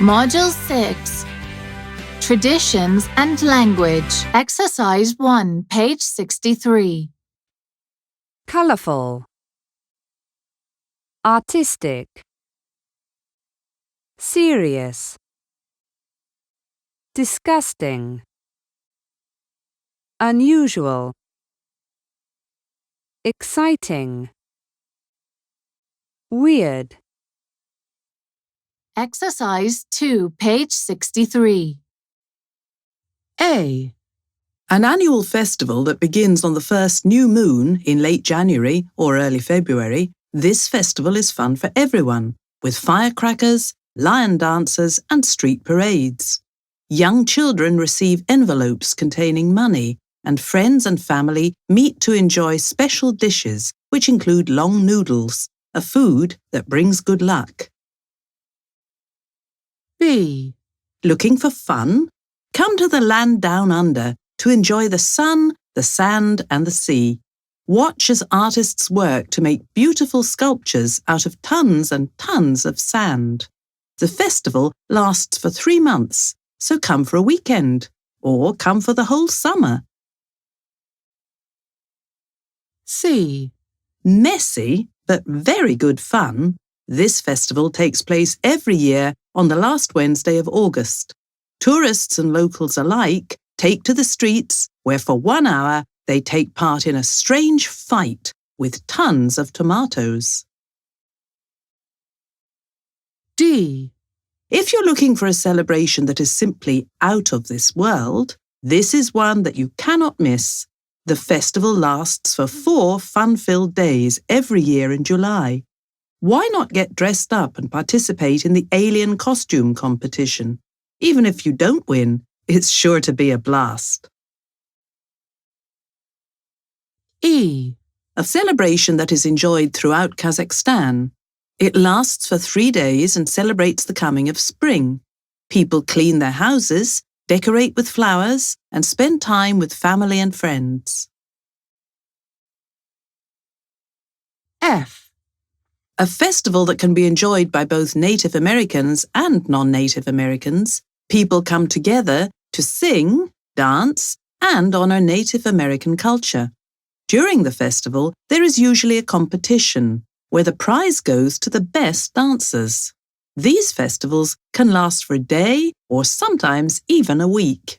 Module 6. Traditions and Language. Exercise 1, page 63. Colourful, artistic, serious, disgusting, unusual, exciting, weird. Exercise 2, page 63. A. An annual festival that begins on the first new moon in late January or early February. This festival is fun for everyone, with firecrackers, lion dances and street parades. Young children receive envelopes containing money, and friends and family meet to enjoy special dishes, which include long noodles, a food that brings good luck. B. Looking for fun? Come to the land down under to enjoy the sun, the sand and the sea. Watch as artists work to make beautiful sculptures out of tons and tons of sand. The festival lasts for 3 months, so come for a weekend, or come for the whole summer. C. Messy, but very good fun. This festival takes place every year on the last Wednesday of August. Tourists and locals alike take to the streets where for 1 hour they take part in a strange fight with tons of tomatoes. D. If you're looking for a celebration that is simply out of this world, this is one that you cannot miss. The festival lasts for 4 fun-filled days every year in July. Why not get dressed up and participate in the alien costume competition? Even if you don't win, it's sure to be a blast. E. A celebration that is enjoyed throughout Kazakhstan. It lasts for 3 days and celebrates the coming of spring. People clean their houses, decorate with flowers, and spend time with family and friends. F. A festival that can be enjoyed by both Native Americans and non-Native Americans. People come together to sing, dance, and honor Native American culture. During the festival, there is usually a competition where the prize goes to the best dancers. These festivals can last for a day or sometimes even a week.